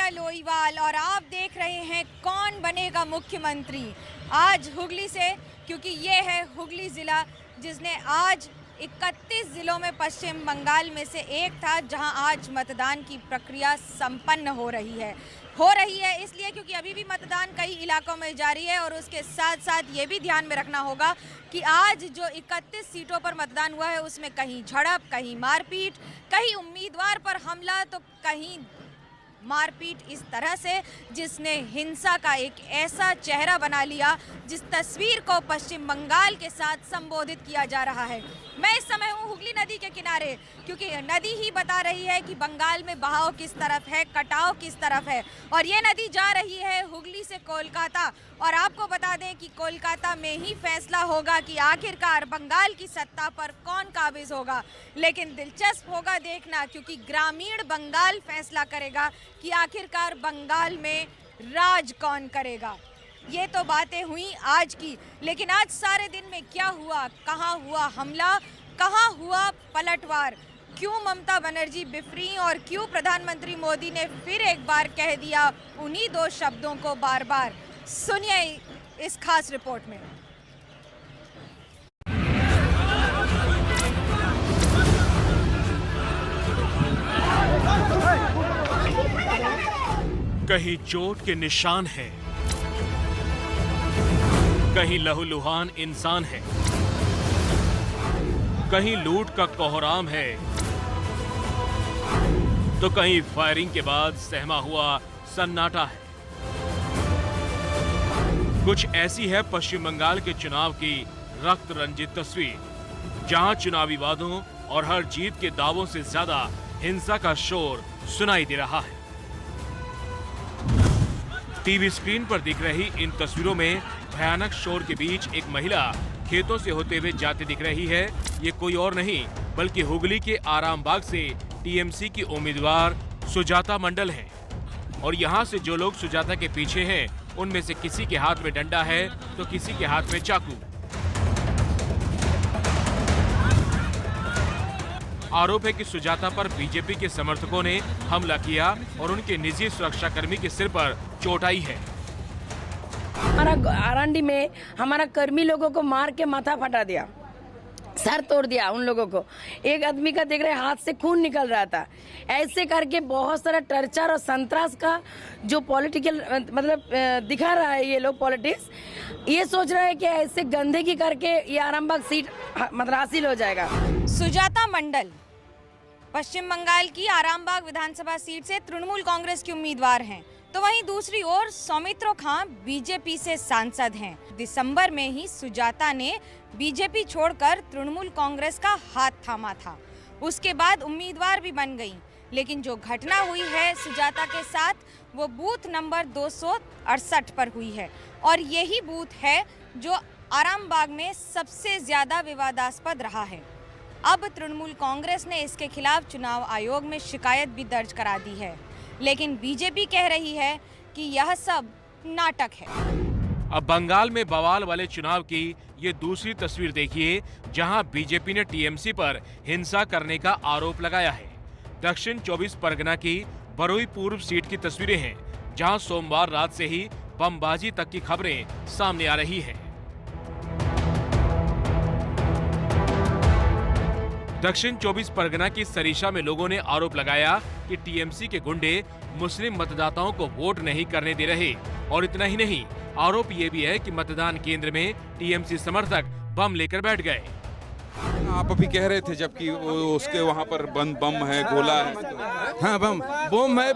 मीना लोईवाल और आप देख रहे हैं कौन बनेगा मुख्यमंत्री। आज हुगली से, क्योंकि ये है हुगली ज़िला जिसने आज 31 ज़िलों में पश्चिम बंगाल में से एक था जहां आज मतदान की प्रक्रिया संपन्न हो रही है इसलिए क्योंकि अभी भी मतदान कई इलाकों में जारी है। और उसके साथ साथ ये भी ध्यान में रखना होगा कि आज जो 31 सीटों पर मतदान हुआ है उसमें कहीं झड़प, कहीं मारपीट, कहीं उम्मीदवार पर हमला तो कहीं मारपीट इस तरह से जिसने हिंसा का एक ऐसा चेहरा बना लिया जिस तस्वीर को पश्चिम बंगाल के साथ संबोधित किया जा रहा है। मैं इस समय हूँ हुगली नदी के किनारे, क्योंकि नदी ही बता रही है कि बंगाल में बहाव किस तरफ है, कटाव किस तरफ है। और ये नदी जा रही है हुगली से कोलकाता। और आपको बता दें कि कोलकाता में ही फैसला होगा कि आखिरकार बंगाल की सत्ता पर कौन काबिज होगा। लेकिन दिलचस्प होगा देखना, क्योंकि ग्रामीण बंगाल फैसला करेगा कि आखिरकार बंगाल में राज कौन करेगा। ये तो बातें हुई आज की, लेकिन आज सारे दिन में क्या हुआ, कहाँ हुआ हमला, कहाँ हुआ पलटवार, क्यों ममता बनर्जी बिफरी और क्यों प्रधानमंत्री मोदी ने फिर एक बार कह दिया उन्हीं दो शब्दों को बार बार, सुनिए इस खास रिपोर्ट में। कहीं चोट के निशान है, कहीं लहूलुहान इंसान है, कहीं लूट का कोहराम है, तो कहीं फायरिंग के बाद सहमा हुआ सन्नाटा है। कुछ ऐसी है पश्चिम बंगाल के चुनाव की रक्त रंजित तस्वीर, जहां चुनावी वादों और हर जीत के दावों से ज्यादा हिंसा का शोर सुनाई दे रहा है। टीवी स्क्रीन पर दिख रही इन तस्वीरों में भयानक शोर के बीच एक महिला खेतों से होते हुए जाती दिख रही है। ये कोई और नहीं बल्कि हुगली के आरामबाग से टीएमसी की उम्मीदवार सुजाता मंडल हैं। और यहाँ से जो लोग सुजाता के पीछे हैं उनमें से किसी के हाथ में डंडा है तो किसी के हाथ में चाकू। आरोप है कि सुजाता पर बीजेपी के समर्थकों ने हमला किया और उनके निजी सुरक्षाकर्मी के सिर पर चोट आई है। हमारा आरंडी में हमारा कर्मी लोगों को मार के माथा फटा दिया, सर तोड़ दिया उन लोगों को। एक आदमी का देख रहे हाथ से खून निकल रहा था। ऐसे करके बहुत सारा टर्चर और संतरास का जो पॉलिटिकल मतलब दिखा रहा है ये लोग पॉलिटिक्स, ये सोच रहा है कि ऐसे गंदगी करके ये आरामबाग सीट मतलब हासिल हो जाएगा। सुजाता मंडल पश्चिम बंगाल की आरामबाग विधानसभा सीट से तृणमूल कांग्रेस की उम्मीदवार हैं, तो वहीं दूसरी ओर सौमित्रो खां बीजेपी से सांसद हैं। दिसंबर में ही सुजाता ने बीजेपी छोड़कर तृणमूल कांग्रेस का हाथ थामा था, उसके बाद उम्मीदवार भी बन गई। लेकिन जो घटना हुई है सुजाता के साथ वो बूथ नंबर 268 पर हुई है, और यही बूथ है जो आरामबाग में सबसे ज्यादा विवादास्पद रहा है। अब तृणमूल कांग्रेस ने इसके खिलाफ चुनाव आयोग में शिकायत भी दर्ज करा दी है, लेकिन बीजेपी कह रही है कि यह सब नाटक है। अब बंगाल में बवाल वाले चुनाव की ये दूसरी तस्वीर देखिए, जहां बीजेपी ने टीएमसी पर हिंसा करने का आरोप लगाया है। दक्षिण 24 परगना की बरुई पूर्व सीट की तस्वीरें हैं, जहां सोमवार रात से ही बमबाजी तक की खबरें सामने आ रही हैं। दक्षिण 24 परगना की सरीसा में लोगों ने आरोप लगाया कि टीएमसी के गुंडे मुस्लिम मतदाताओं को वोट नहीं करने दे रहे। और इतना ही नहीं, आरोप ये भी है कि मतदान केंद्र में टीएमसी समर्थक बम लेकर बैठ गए। आप अभी कह रहे थे जबकि उसके वहाँ पर बम है, गोला है। हाँ, बम है,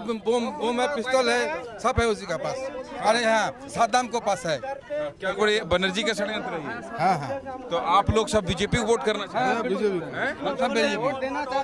पिस्तौल है, सब है उसी का पास। अरे हाँ, सद्दाम को पास है। क्या कोई बनर्जी का षड्यंत्र है? हाँ। तो आप लोग सब बीजेपी को वोट करना चाहते हैं? बीजेपी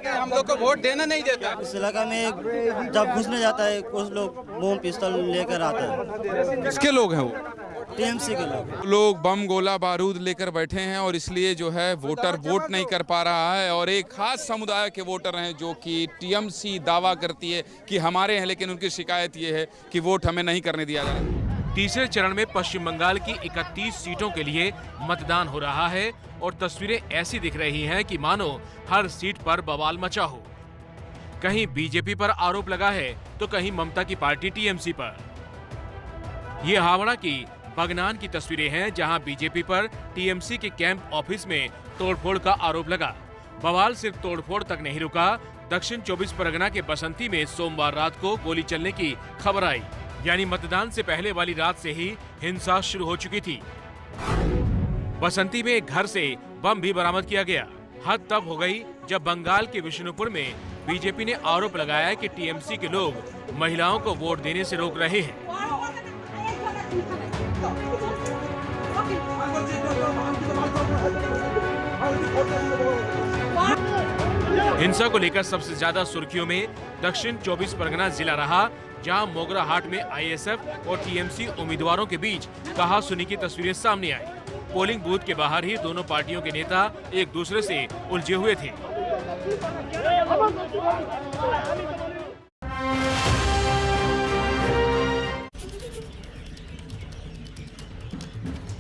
हम लोग को वोट देना नहीं देता। इस इलाका में जब घुसने जाता है कुछ लोग बम पिस्तौल लेकर आता है। किसके लोग हैं वो? टीएमसी के लोग बम गोला बारूद लेकर बैठे हैं और इसलिए जो है वोटर वोट नहीं कर पा रहा है। और एक खास समुदाय के वोटर हैं जो कि टीएमसी दावा करती है कि हमारे हैं, लेकिन उनकी शिकायत ये है कि वोट हमें नहीं करने दिया जा रहा। तीसरे चरण में पश्चिम बंगाल की 31 सीटों के लिए मतदान हो रहा है और तस्वीरें ऐसी दिख रही हैं कि मानो हर सीट पर बवाल मचा हो। कहीं बीजेपी पर आरोप लगा है तो कहीं ममता की पार्टी टीएमसी पर। ये हावड़ा की बगनान की तस्वीरें हैं, जहां बीजेपी पर टीएमसी के कैंप ऑफिस में तोड़फोड़ का आरोप लगा। बवाल सिर्फ तोड़फोड़ तक नहीं रुका, दक्षिण 24 परगना के बसंती में सोमवार रात को गोली चलने की खबर आई, यानी मतदान से पहले वाली रात से ही हिंसा शुरू हो चुकी थी। बसंती में एक घर से बम भी बरामद किया गया। हद तब हो गई जब बंगाल के विष्णुपुर में बीजेपी ने आरोप लगाया कि टीएमसी के लोग महिलाओं को वोट देने से रोक रहे हैं। हिंसा को लेकर सबसे ज्यादा सुर्खियों में दक्षिण 24 परगना जिला रहा, जहां मोगरा हाट में आईएसएफ और टीएमसी उम्मीदवारों के बीच कहासुनी की तस्वीरें सामने आई। पोलिंग बूथ के बाहर ही दोनों पार्टियों के नेता एक दूसरे से उलझे हुए थे।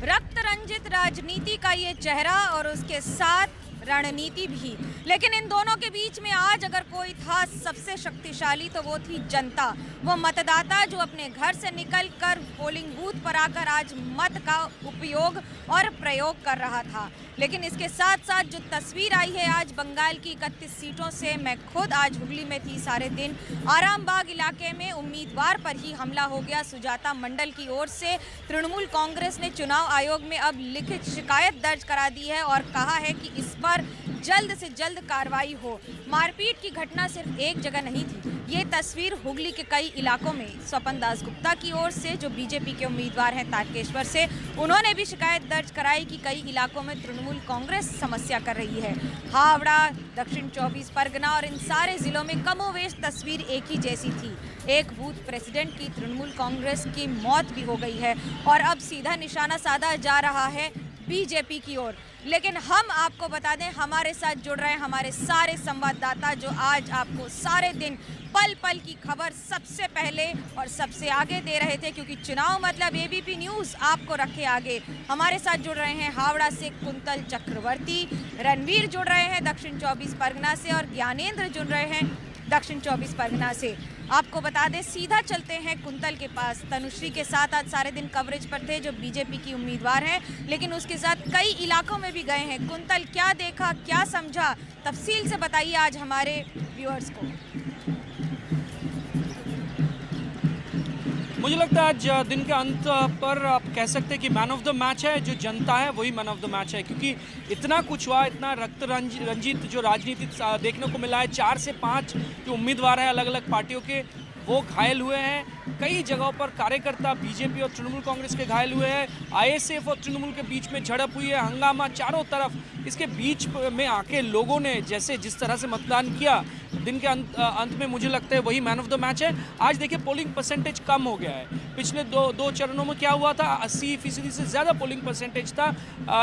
रक्त रंजित राजनीति का ये चेहरा और उसके साथ रणनीति भी, लेकिन इन दोनों के बीच में आज अगर कोई था सबसे शक्तिशाली तो वो थी जनता, वो मतदाता जो अपने घर से निकलकर पोलिंग बूथ पर आकर आज मत का उपयोग और प्रयोग कर रहा था। लेकिन इसके साथ साथ जो तस्वीर आई है आज बंगाल की 31 सीटों से, मैं खुद आज हुगली में थी सारे दिन। आरामबाग इलाके में उम्मीदवार पर ही हमला हो गया। सुजाता मंडल की ओर से तृणमूल कांग्रेस ने चुनाव आयोग में अब लिखित शिकायत दर्ज करा दी है और कहा है कि इस पर जल्द से जल्द कार्रवाई हो। मारपीट की घटना सिर्फ एक जगह नहीं थी, ये तस्वीर हुगली के कई इलाकों में स्वपन दास गुप्ता की ओर से, जो बीजेपी के उम्मीदवार हैं तारकेश्वर से, उन्होंने भी शिकायत दर्ज कराई कि कई इलाकों में तृणमूल कांग्रेस समस्या कर रही है। हावड़ा, दक्षिण 24 परगना और इन सारे जिलों में कमोवेश तस्वीर एक ही जैसी थी। एक बूथ प्रेसिडेंट की तृणमूल कांग्रेस की मौत भी हो गई है और अब सीधा निशाना साधा जा रहा है बीजेपी की ओर। लेकिन हम आपको बता दें, हमारे साथ जुड़ रहे हैं हमारे सारे संवाददाता जो आज आपको सारे दिन पल पल की खबर सबसे पहले और सबसे आगे दे रहे थे, क्योंकि चुनाव मतलब एबीपी न्यूज़ आपको रखे आगे। हमारे साथ जुड़ रहे हैं हावड़ा से कुंतल चक्रवर्ती, रणवीर जुड़ रहे हैं दक्षिण 24 परगना से और ज्ञानेंद्र जुड़ रहे हैं दक्षिण 24 परगना से। आपको बता दें, सीधा चलते हैं कुंतल के पास। तनुश्री के साथ आज सारे दिन कवरेज पर थे, जो बीजेपी की उम्मीदवार हैं, लेकिन उसके साथ कई इलाकों में भी गए हैं। कुंतल, क्या देखा, क्या समझा, तफसील से बताइए आज हमारे व्यूअर्स को। मुझे लगता है आज दिन के अंत पर आप कह सकते हैं कि मैन ऑफ द मैच है जो जनता है, वही मैन ऑफ द मैच है, क्योंकि इतना कुछ हुआ, इतना रक्त रंजित जो राजनीति देखने को मिला है। 4 से 5 जो उम्मीदवार हैं अलग अलग पार्टियों के, वो घायल हुए हैं। कई जगहों पर कार्यकर्ता बीजेपी और तृणमूल कांग्रेस के घायल हुए हैं। आईएसएफ और तृणमूल के बीच में झड़प हुई है, हंगामा चारों तरफ। इसके बीच में आके लोगों ने जिस तरह से मतदान किया, दिन के अंत में मुझे लगता है वही मैन ऑफ द मैच है। आज देखिए पोलिंग परसेंटेज कम हो गया है। पिछले दो चरणों में क्या हुआ था, 80% से ज़्यादा पोलिंग परसेंटेज था,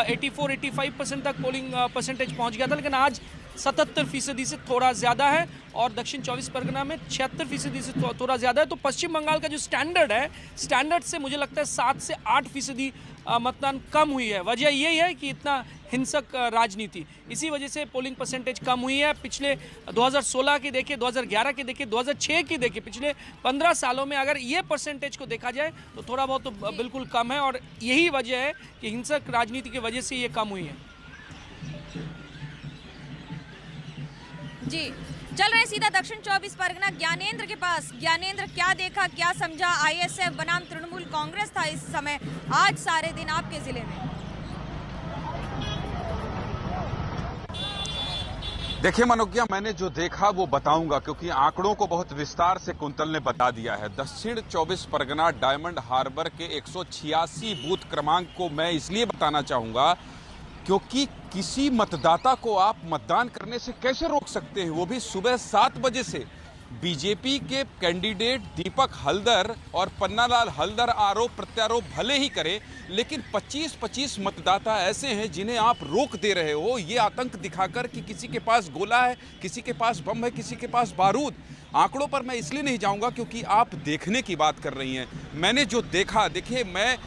84-85% तक पोलिंग परसेंटेज पहुँच गया था, लेकिन आज 77% से थोड़ा ज़्यादा है और दक्षिण 24 परगना में 76% से थोड़ा ज़्यादा है। तो पश्चिम बंगाल का जो स्टैंडर्ड है, स्टैंडर्ड से मुझे लगता है 7 से 8% मतदान कम हुई है। वजह यही है कि इतना हिंसक राजनीति, इसी वजह से पोलिंग परसेंटेज कम हुई है। पिछले 2016 की देखिए, 2011 की देखिए, 2006 की देखिए, पिछले 15 सालों में अगर ये परसेंटेज को देखा जाए तो थोड़ा बहुत तो बिल्कुल कम है और यही वजह है कि हिंसक राजनीति की वजह से ये कम हुई है। जी, चल रहे सीधा दक्षिण 24 परगना ज्ञानेंद्र के पास। ज्ञानेंद्र, क्या देखा, क्या समझा? आईएसएफ बनाम तृणमूल कांग्रेस था इस समय आज सारे दिन आपके जिले में। देखिए मनोज्ञा, मैंने जो देखा वो बताऊंगा, क्योंकि आंकड़ों को बहुत विस्तार से कुंतल ने बता दिया है। दक्षिण 24 परगना डायमंड हार्बर के 186 बूथ क्रमांक को मैं इसलिए बताना चाहूंगा क्योंकि किसी मतदाता को आप मतदान करने से कैसे रोक सकते हैं, वो भी सुबह 7 बजे से। बीजेपी के कैंडिडेट दीपक हल्दर और पन्नालाल हल्दर आरोप प्रत्यारोप भले ही करें, लेकिन 25-25 मतदाता ऐसे हैं जिन्हें आप रोक दे रहे हो, ये आतंक दिखाकर कि किसी के पास गोला है, किसी के पास बम है, किसी के पास बारूद। आंकड़ों पर मैं इसलिए नहीं जाऊंगा क्योंकि आप देखने की बात कर रही हैं। मैंने जो देखा, देखिए मैं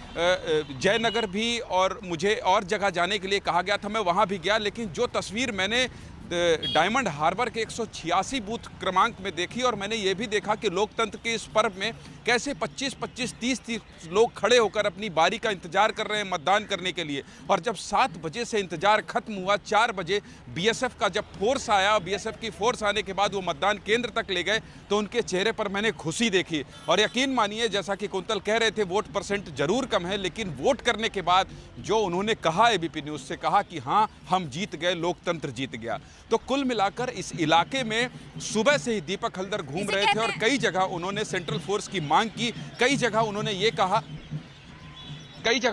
जयनगर भी और मुझे और जगह जाने के लिए कहा गया था, मैं वहां भी गया, लेकिन जो तस्वीर मैंने डायमंड हार्बर के 186 बूथ क्रमांक में देखी और मैंने ये भी देखा कि लोकतंत्र के इस पर्व में कैसे 25-25, 30-30 लोग खड़े होकर अपनी बारी का इंतजार कर रहे हैं मतदान करने के लिए। और जब 7 बजे से इंतजार खत्म हुआ, 4 बजे बीएसएफ का जब फोर्स आया, बीएसएफ की फोर्स आने के बाद वो मतदान केंद्र तक ले गए, तो उनके चेहरे पर मैंने खुशी देखी। और यकीन मानिए, जैसा कि कुंतल कह रहे थे, वोट परसेंट जरूर कम है, लेकिन वोट करने के बाद जो उन्होंने कहा एबीपी न्यूज़ से, कहा कि हाँ हम जीत गए, लोकतंत्र जीत गया। तो कुल मिलाकर इस इलाके में सुबह से ही दीपक हल्दर घूम रहे थे और कई जगह उन्होंने सेंट्रल फोर्स की मांग की। कई जगह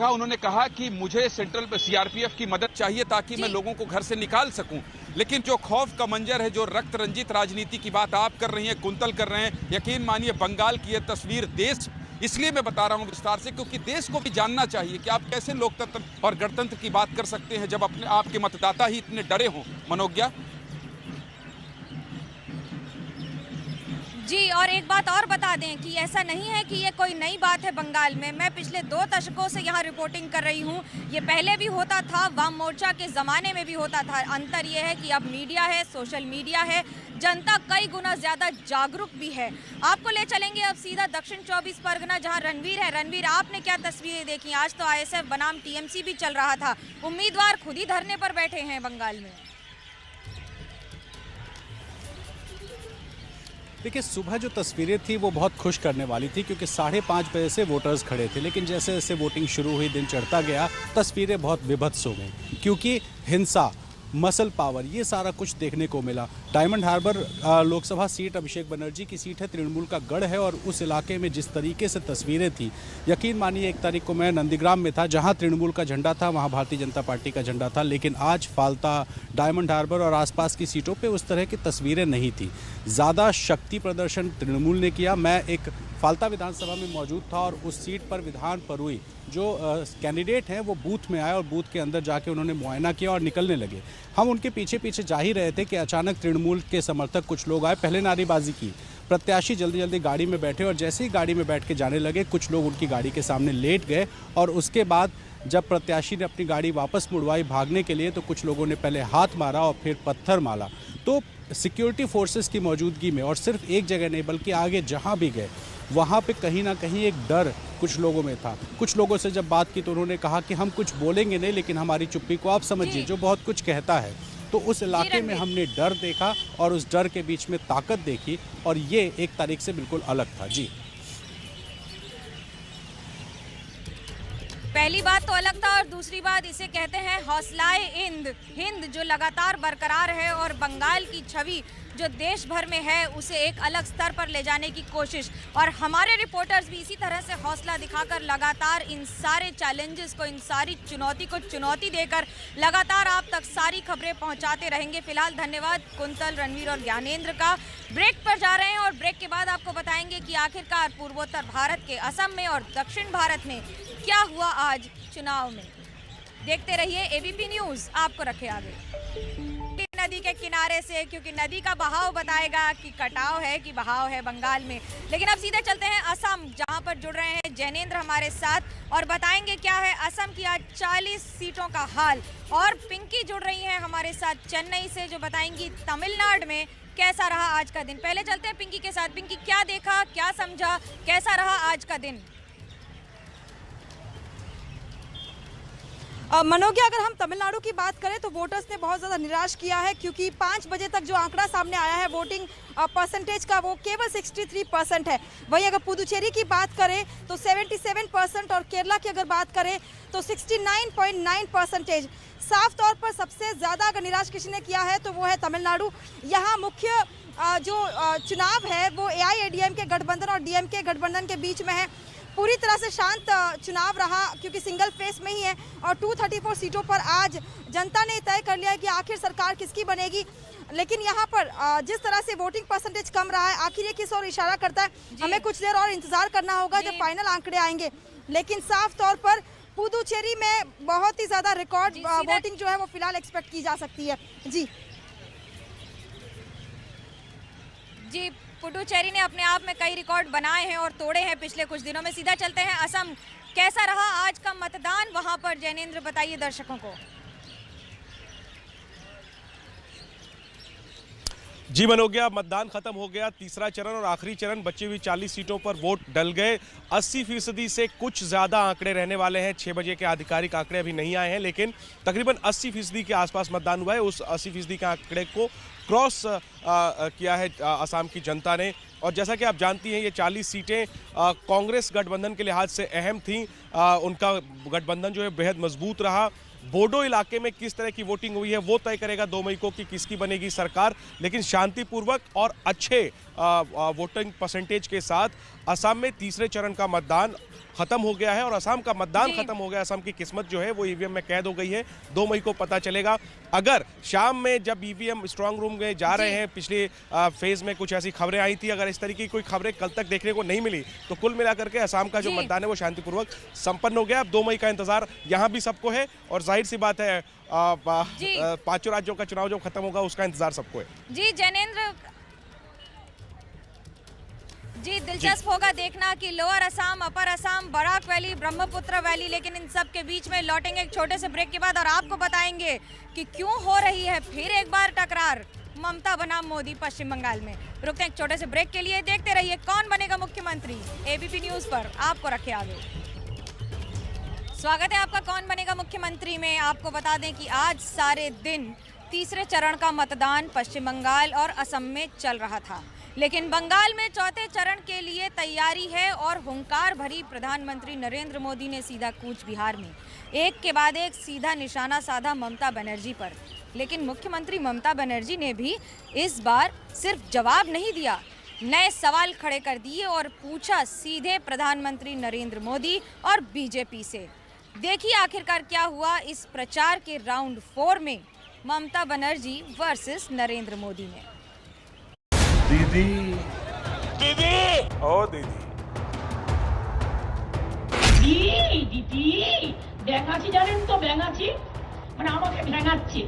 उन्होंने कहा कि मुझे सेंट्रल सीआरपीएफ की मदद चाहिए ताकि मैं लोगों को घर से निकाल सकूं। लेकिन जो खौफ का मंजर है, जो रक्त रंजित राजनीति की बात आप कर रही हैं, कुंतल कर रहे हैं, यकीन मानिए बंगाल की यह तस्वीर देश, इसलिए मैं बता रहा हूं विस्तार से क्योंकि देश को भी जानना चाहिए कि आप कैसे लोकतंत्र और गणतंत्र की बात कर सकते हैं जब अपने आपके मतदाता ही इतने डरे हों। मनोज्ञा जी, और एक बात और बता दें कि ऐसा नहीं है कि ये कोई नई बात है बंगाल में। मैं पिछले 2 दशकों से यहाँ रिपोर्टिंग कर रही हूँ। ये पहले भी होता था, वाम मोर्चा के ज़माने में भी होता था। अंतर ये है कि अब मीडिया है, सोशल मीडिया है, जनता कई गुना ज़्यादा जागरूक भी है। आपको ले चलेंगे अब सीधा दक्षिण 24 परगना, जहाँ रणवीर है। रणवीर, आपने क्या तस्वीरें देखी? आज तो आईएसएफ बनाम टीएमसी भी चल रहा था, उम्मीदवार खुद ही धरने पर बैठे हैं बंगाल में। देखिए, सुबह जो तस्वीरें थी वो बहुत खुश करने वाली थी क्योंकि 5:30 बजे से वोटर्स खड़े थे, लेकिन जैसे जैसे वोटिंग शुरू हुई, दिन चढ़ता गया, तस्वीरें बहुत विभत्स हो गई क्योंकि हिंसा, मसल पावर, ये सारा कुछ देखने को मिला। Diamond harbour Lok Sabha seat Abhishek Banerjee की सीट है, तृणमूल का गढ़ है और उस इलाके में जिस तरीके से तस्वीरें थी, यकीन मानिए 1 तारीख को मैं नंदीग्राम में था, जहां तृणमूल का झंडा था वहां भारतीय जनता पार्टी का झंडा था, लेकिन आज फाल्ता, डायमंड हार्बर और आसपास की सीटों पे उस तरह की तस्वीरें नहीं थी। ज़्यादा शक्ति प्रदर्शन तृणमूल ने किया। मैं एक फाल्ता विधानसभा में मौजूद था और उस सीट पर विधान परुई जो कैंडिडेट हैं वो बूथ में आए और बूथ के अंदर जाके उन्होंने मुआयना किया और निकलने लगे। हम उनके पीछे पीछे जा ही रहे थे कि अचानक तृणमूल के समर्थक कुछ लोग आए, पहले नारेबाजी की, प्रत्याशी जल्दी जल्दी गाड़ी में बैठे और जैसे ही गाड़ी में बैठ के जाने लगे, कुछ लोग उनकी गाड़ी के सामने लेट गए और उसके बाद जब प्रत्याशी ने अपनी गाड़ी वापस मुड़वाई भागने के लिए, तो कुछ लोगों ने पहले हाथ मारा और फिर पत्थर मारा। तो सिक्योरिटी फोर्सेस की मौजूदगी में, और सिर्फ एक जगह नहीं बल्कि आगे जहां भी गए वहाँ पे कहीं ना कहीं एक डर कुछ लोगों में था। कुछ लोगों से जब बात की तो उन्होंने कहा कि हम कुछ बोलेंगे नहीं, लेकिन हमारी चुप्पी को आप समझिए, जो बहुत कुछ कहता है। तो उस इलाके में हमने डर देखा और उस डर के बीच में ताकत देखी और ये 1 तारीख से बिल्कुल अलग था। जी, पहली बात तो अलग था और दूसरी बात इसे कहते हैं हौसलाए हिंद जो लगातार बरकरार है और बंगाल की छवि जो देश भर में है उसे एक अलग स्तर पर ले जाने की कोशिश। और हमारे रिपोर्टर्स भी इसी तरह से हौसला दिखाकर लगातार इन सारे चैलेंजेस को, इन सारी चुनौती को चुनौती देकर लगातार आप तक सारी खबरें पहुंचाते रहेंगे। फिलहाल धन्यवाद कुंतल, रणवीर और ज्ञानेंद्र का। ब्रेक पर जा रहे हैं और ब्रेक के बाद आपको बताएंगे कि आखिरकार पूर्वोत्तर भारत के असम में और दक्षिण भारत में क्या हुआ आज चुनाव में। देखते रहिए एबीपी न्यूज़, आपको रखे आगे नदी के किनारे से, क्योंकि नदी का बहाव बताएगा कि कटाव है कि बहाव है बंगाल में। लेकिन अब सीधे चलते हैं असम, जहां पर जुड़ रहे हैं जैनेंद्र हमारे साथ और बताएंगे क्या है असम की आज 40 सीटों का हाल। और पिंकी जुड़ रही हैं हमारे साथ चेन्नई से, जो बताएंगी तमिलनाडु में कैसा रहा आज का दिन। पहले चलते हैं पिंकी के साथ। पिंकी, क्या देखा, क्या समझा, कैसा रहा आज का दिन? मनोज्ञा, अगर हम तमिलनाडु की बात करें तो वोटर्स ने बहुत ज़्यादा निराश किया है क्योंकि 5 बजे तक जो आंकड़ा सामने आया है वोटिंग परसेंटेज का, वो केवल 63% है। वहीं अगर पुदुचेरी की बात करें तो 77% और केरला की अगर बात करें तो 69.9%। साफ तौर पर सबसे ज़्यादा अगर निराश किसी ने किया है तो वो है तमिलनाडु। यहाँ मुख्य जो चुनाव है वो AIADMK गठबंधन और DMK गठबंधन के बीच में है। पूरी तरह से शांत चुनाव रहा क्योंकि सिंगल फेस में ही है और 234 सीटों पर आज जनता ने तय कर लिया है कि आखिर सरकार किसकी बनेगी। लेकिन यहाँ पर जिस तरह से वोटिंग परसेंटेज कम रहा है, आखिर ये किस ओर इशारा करता है, हमें कुछ देर और इंतजार करना होगा जब फाइनल आंकड़े आएंगे। लेकिन साफ तौर पर पुदुचेरी में बहुत ही ज़्यादा रिकॉर्ड वोटिंग जो है वो फिलहाल एक्सपेक्ट की जा सकती है। जी, पुडुचेरी ने अपने आप में कई रिकॉर्ड बनाए हैं और तोड़े हैं पिछले कुछ दिनों में। सीधा चलते हैं असम, कैसा रहा आज का मतदान वहां पर? जैनेंद्र बताइए दर्शकों को। जीवन हो गया, मतदान खत्म हो गया। तीसरा चरण और आखिरी चरण, बची हुई 40 सीटों पर वोट डल गए। 80% से कुछ ज़्यादा आंकड़े रहने वाले हैं। 6 बजे के आधिकारिक आंकड़े अभी नहीं आए हैं, लेकिन तकरीबन 80% के आसपास मतदान हुआ है। उस 80% के आंकड़े को क्रॉस किया है असम की जनता ने। और जैसा कि आप जानती हैं, ये 40 सीटें कांग्रेस गठबंधन के लिहाज से अहम थीं। उनका गठबंधन जो है बेहद मजबूत रहा। बोडो इलाके में किस तरह की वोटिंग हुई है वो तय करेगा 2 मई को कि किसकी बनेगी सरकार। लेकिन शांतिपूर्वक और अच्छे वोटिंग परसेंटेज के साथ असम में तीसरे चरण का मतदान खत्म हो गया है और असम का मतदान खत्म हो गया। असम की किस्मत जो है वो ईवीएम में कैद हो गई है। 2 मई को पता चलेगा। अगर शाम में जब ईवीएम स्ट्रांग रूम में जा रहे हैं, पिछले फेज में कुछ ऐसी खबरें आई थी, अगर इस तरीके की कोई खबरें कल तक देखने को नहीं मिली तो कुल मिलाकर के असम का जो मतदान है वो शांतिपूर्वक संपन्न हो गया। अब 2 मई का इंतजार यहाँ भी सबको है और जाहिर सी बात है 5 राज्यों का चुनाव जब खत्म होगा उसका इंतजार सबको है। जी जैनेंद्र जी, दिलचस्प होगा देखना कि lower Assam, upper Assam, Barak valley, Brahmaputra valley, लेकिन इन सब के बीच में लौटेंगे एक छोटे से ब्रेक के बाद और आपको बताएंगे कि क्यों हो रही है फिर एक बार टकरार ममता बनाम मोदी पश्चिम बंगाल में। रुकते हैं एक छोटे से ब्रेक के लिए। देखते रहिए कौन बनेगा मुख्यमंत्री एबीपी न्यूज पर, आपको रखे आगे। स्वागत है आपका कौन बनेगा मुख्यमंत्री में। आपको बता दें कि आज सारे दिन तीसरे चरण का मतदान पश्चिम बंगाल और असम में चल रहा था, लेकिन बंगाल में चौथे चरण के लिए तैयारी है और हुंकार भरी प्रधानमंत्री नरेंद्र मोदी ने सीधा कूच बिहार में एक के बाद एक सीधा निशाना साधा ममता बनर्जी पर। लेकिन मुख्यमंत्री ममता बनर्जी ने भी इस बार सिर्फ जवाब नहीं दिया, नए सवाल खड़े कर दिए और पूछा सीधे प्रधानमंत्री नरेंद्र मोदी और बीजेपी से। देखिए आखिरकार क्या हुआ इस प्रचार के राउंड 4 में ममता बनर्जी वर्सेस नरेंद्र मोदी में। दीदी दीदी ओ दीदी দিদি ব্যাঙাচি জানেন তো? ব্যাঙাচি মানে আমাকে ভেঙাচ্ছে,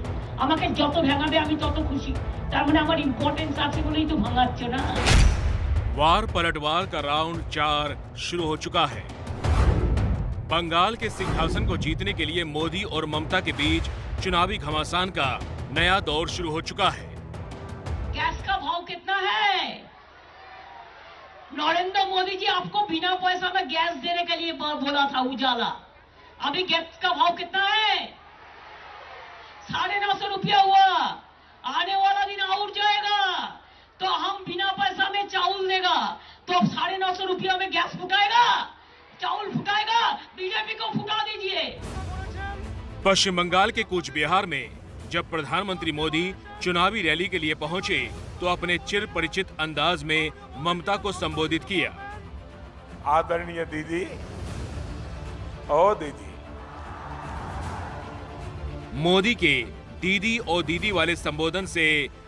আমাকে যত ভেঙাবে আমি তত খুশি। তার মানে আমার ইম্পর্টেন্স আছে বলেই তো ভাঙাচ্ছ না। वार पलटवार का राउंड 4 शुरू हो चुका है। बंगाल के सिंहासन को जीतने के लिए मोदी और ममता के बीच चुनावी घमासान का नया दौर शुरू हो चुका है। गैस का भाव कितना है? नरेंद्र मोदी जी आपको बिना पैसा में गैस देने के लिए बोला था उजाला। अभी गैस का भाव कितना है? 950 रुपया हुआ। आने वाला दिन और जाएगा तो हम बिना पैसा में चावल देगा तो अब 950 रुपया में गैस फुटाएगा, चावल फुटाएगा। बीजेपी को फुटा दीजिए। पश्चिम बंगाल के कूच बिहार में जब प्रधानमंत्री मोदी चुनावी रैली के लिए पहुंचे तो अपने चिर परिचित अंदाज में ममता को संबोधित किया। आदरणीय दीदी ओ दीदी। मोदी के दीदी और दीदी वाले संबोधन से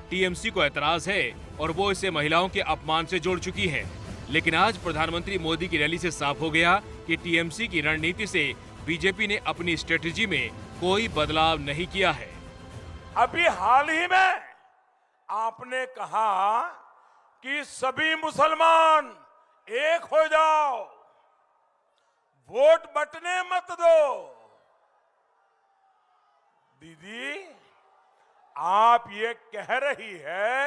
टीएमसी को एतराज है और वो इसे महिलाओं के अपमान से जोड़ चुकी है। लेकिन आज प्रधानमंत्री मोदी की रैली से साफ हो गया कि टीएमसी की रणनीति से बीजेपी ने अपनी स्ट्रेटजी में कोई बदलाव नहीं किया है। अभी हाल ही में आपने कहा कि सभी मुसलमान एक हो जाओ, वोट बंटने मत दो। दीदी आप ये कह रही है,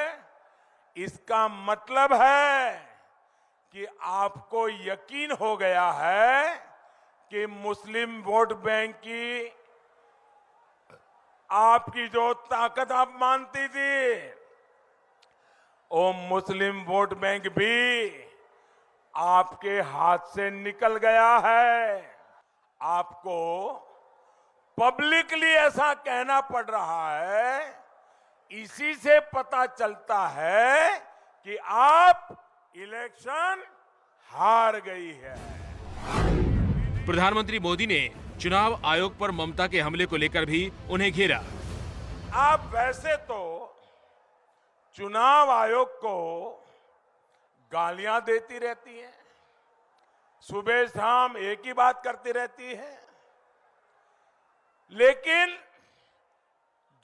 इसका मतलब है कि आपको यकीन हो गया है कि मुस्लिम वोट बैंक की आपकी जो ताकत आप मानती थी वो मुस्लिम वोट बैंक भी आपके हाथ से निकल गया है। आपको पब्लिकली ऐसा कहना पड़ रहा है। इसी से पता चलता है कि आप इलेक्शन हार गई है। प्रधानमंत्री मोदी ने चुनाव आयोग पर ममता के हमले को लेकर भी उन्हें घेरा। आप वैसे तो चुनाव आयोग को गालियां देती रहती हैं, सुबह शाम एक ही बात करती रहती है, लेकिन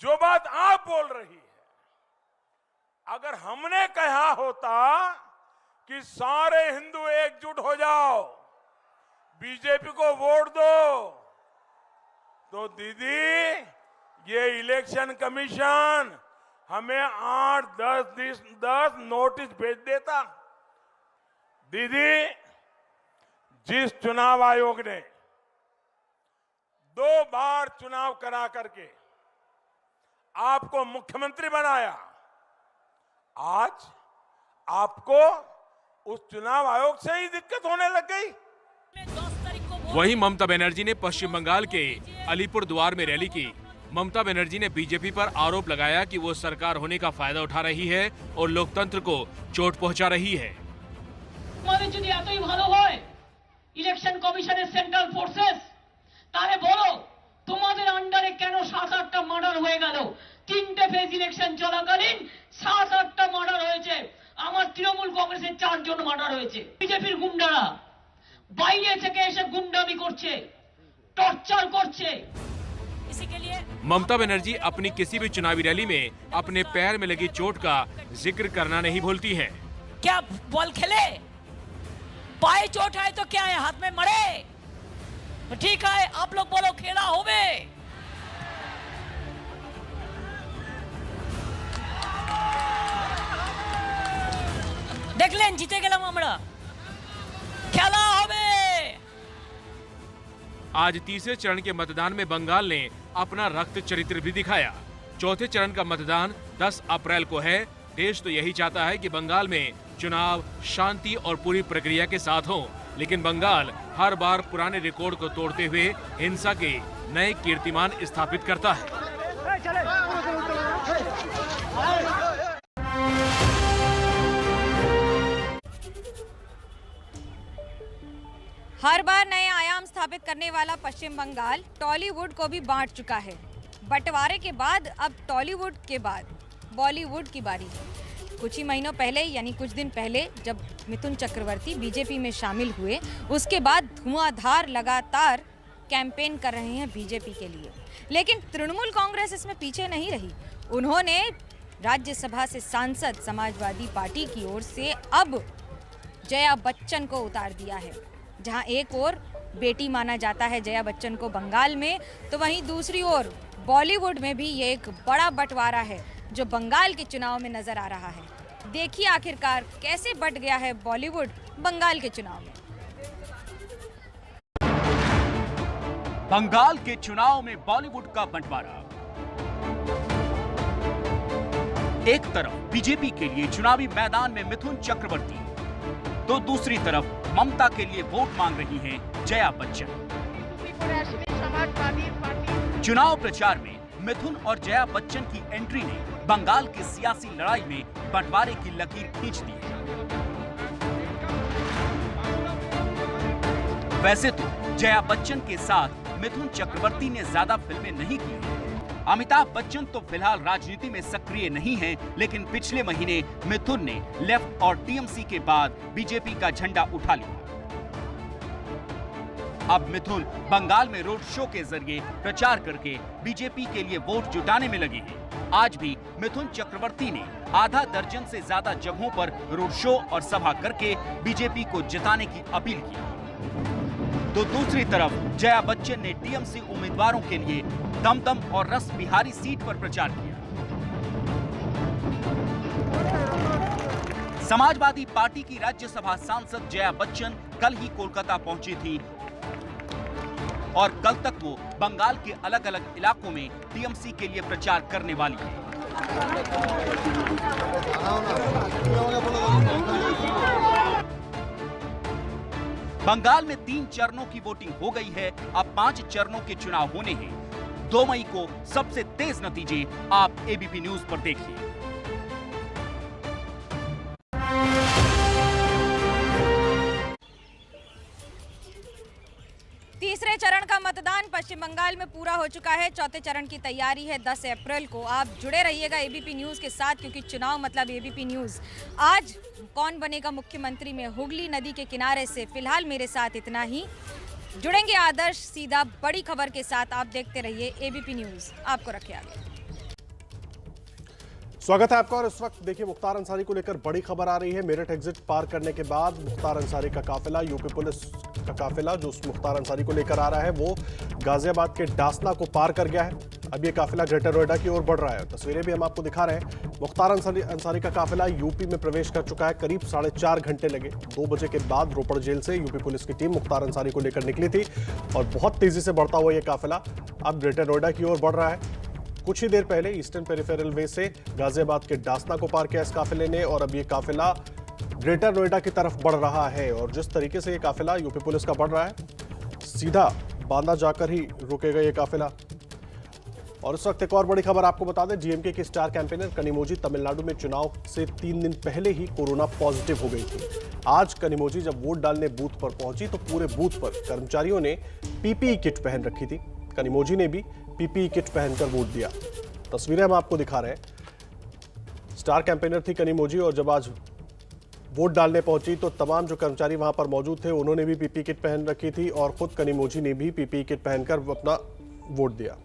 जो बात आप बोल रही है, अगर हमने कहा होता कि सारे हिंदू एकजुट हो जाओ, बीजेपी को वोट दो, तो दीदी ये इलेक्शन कमीशन हमें 8-10 नोटिस भेज देता। दीदी, जिस चुनाव आयोग ने 2 बार चुनाव करा करके आपको मुख्यमंत्री बनाया, आज आपको उस चुनाव आयोग से ही दिक्कत होने लग गई। वहीं ममता बनर्जी ने पश्चिम बंगाल के अलीपुर द्वार में रैली की। ममता बनर्जी ने बीजेपी पर आरोप लगाया कि वो सरकार होने का फायदा उठा रही है और लोकतंत्र को चोट पहुंचा रही है। ইলেকশন কমিশনের সেন্ট্রাল ফোর্সেস তারে বলো তোমাদের আন্ডারে কেন 7-8টা মার্ডার হয়ে গেল? 3টে ফেজ ইলেকশন চলাকালীন 7-8টা মার্ডার হয়েছে। আমার তৃণমূল কংগ্রেসের 4 জন মার্ডার হয়েছে। বিজেপির গুন্ডারা বাইরে থেকে এসে গুন্ডামি করছে, টর্চার করছে। इसी के लिए ममता बनर्जी अपनी किसी भी चुनावी रैली में अपने पैर में लगी चोट का जिक्र करना नहीं भूलती हैं। क्या बॉल खेले? पाए चोट आए तो क्या है, हाथ में मरे तो ठीक है, आप लोग बोलो खेला होवे। देखलें जीते गेलाम আমরা, खेला होवे। आज तीसरे चरण के मतदान में बंगाल ने अपना रक्त चरित्र भी दिखाया। चौथे चरण का मतदान 10 अप्रैल को है। देश तो यही चाहता है कि बंगाल में चुनाव शांति और पूरी प्रक्रिया के साथ हो, लेकिन बंगाल हर बार पुराने रिकॉर्ड को तोड़ते हुए हिंसा के नए कीर्तिमान स्थापित करता है। हर बार नए आयाम स्थापित करने वाला पश्चिम बंगाल टॉलीवुड को भी बांट चुका है। बंटवारे के बाद अब टॉलीवुड के बाद बॉलीवुड की बारी है। कुछ ही महीनों पहले यानी कुछ दिन पहले जब मिथुन चक्रवर्ती बीजेपी में शामिल हुए, उसके बाद धुआंधार लगातार कैंपेन कर रहे हैं बीजेपी के लिए। लेकिन तृणमूल कांग्रेस इसमें पीछे नहीं रही। उन्होंने राज्यसभा से सांसद समाजवादी पार्टी की ओर से अब जया बच्चन को उतार दिया है। जहां एक ओर बेटी माना जाता है जया बच्चन को बंगाल में, तो वहीं दूसरी ओर बॉलीवुड में भी ये एक बड़ा बंटवारा है जो बंगाल के चुनाव में नजर आ रहा है। देखिए आखिरकार कैसे बंट गया है बॉलीवुड बंगाल के चुनाव में। बंगाल के चुनाव में बॉलीवुड का बंटवारा। एक तरफ बीजेपी के लिए चुनावी मैदान में मिथुन चक्रवर्ती, तो दूसरी तरफ ममता के लिए वोट मांग रही हैं जया बच्चन। चुनाव प्रचार में मिथुन और जया बच्चन की एंट्री ने बंगाल की सियासी लड़ाई में बंटवारे की लकीर खींच दी है। वैसे तो जया बच्चन के साथ मिथुन चक्रवर्ती ने ज्यादा फिल्में नहीं की हैं। अमिताभ बच्चन तो फिलहाल राजनीति में सक्रिय नहीं हैं, लेकिन पिछले महीने मिथुन ने लेफ्ट और टीएमसी के बाद बीजेपी का झंडा उठा लिया। अब मिथुन बंगाल में रोड शो के जरिए प्रचार करके बीजेपी के लिए वोट जुटाने में लगे हैं। आज भी मिथुन चक्रवर्ती ने आधा दर्जन से ज्यादा जगहों पर रोड शो और सभा करके बीजेपी को जिताने की अपील की। तो दूसरी तरफ जया बच्चन ने टीएमसी उम्मीदवारों के लिए दमदम और रस बिहारी सीट पर प्रचार किया। समाजवादी पार्टी की राज्यसभा सांसद जया बच्चन कल ही कोलकाता पहुंची थी और कल तक वो बंगाल के अलग अलग इलाकों में टीएमसी के लिए प्रचार करने वाली है। बंगाल में 3 चरणों की वोटिंग हो गई है। अब 5 चरणों के चुनाव होने हैं। 2 मई को सबसे तेज नतीजे आप एबीपी न्यूज पर देखिए। तीसरे चरण का मतदान पश्चिम बंगाल में पूरा हो चुका है। चौथे चरण की तैयारी है 10 अप्रैल को। आप जुड़े रहिएगा एबीपी न्यूज़ के साथ, क्योंकि चुनाव मतलब एबीपी न्यूज़। आज कौन बनेगा मुख्यमंत्री में हुगली नदी के किनारे से फिलहाल मेरे साथ इतना ही। जुड़ेंगे आदर्श सीधा बड़ी खबर के साथ। आप देखते रहिए एबीपी न्यूज़, आपको रखे आगे। स्वागत है आपका। और इस वक्त देखिए मुख्तार अंसारी को लेकर बड़ी खबर आ रही है। मेरठ एग्जिट पार करने के बाद मुख्तार अंसारी का काफिला, यूपी पुलिस का काफिला जो उस मुख्तार अंसारी को लेकर आ रहा है, वो गाजियाबाद के डासना को पार कर गया है। अब ये काफिला ग्रेटर नोएडा की ओर बढ़ रहा है। तस्वीरें भी हम आपको दिखा रहे हैं। मुख्तार अंसारी का काफिला यूपी में प्रवेश कर चुका है। करीब 4.5 घंटे लगे। 2 बजे के बाद रोपड़ जेल से यूपी पुलिस की टीम मुख्तार अंसारी को लेकर निकली थी और बहुत तेजी से बढ़ता हुआ ये काफिला अब ग्रेटर नोएडा की ओर बढ़ रहा है। कुछ ही देर पहले ईस्टर्न पेरिफेरल वे से गाजियाबाद के डासना को पार किया इस काफिले ने और अब ये काफिला ग्रेटर नोएडा की तरफ बढ़ रहा है। और जिस तरीके से ये काफिला यूपी पुलिस का बढ़ रहा है, सीधा बांदा जाकर ही रुकेगा ये काफिला। और इस वक्त एक और बड़ी खबर आपको बता दें, डीएमके की स्टार कैंपेनर कनिमोझी तमिलनाडु में चुनाव से 3 दिन पहले ही कोरोना पॉजिटिव हो गई थी। आज कनिमोझी जब वोट डालने बूथ पर पहुंची तो पूरे बूथ पर कर्मचारियों ने पीपीई किट पहन रखी थी। कनिमोझी ने भी पीपीई किट पहनकर वोट दिया। तस्वीरें हम आपको दिखा रहे हैं। स्टार कैंपेनर थी कनिमोझी और जब आज वोट डालने पहुंची तो तमाम जो कर्मचारी वहां पर मौजूद थे उन्होंने भी पीपीई किट पहन रखी थी और खुद कनिमोझी ने भी पीपीई किट पहनकर अपना वोट दिया।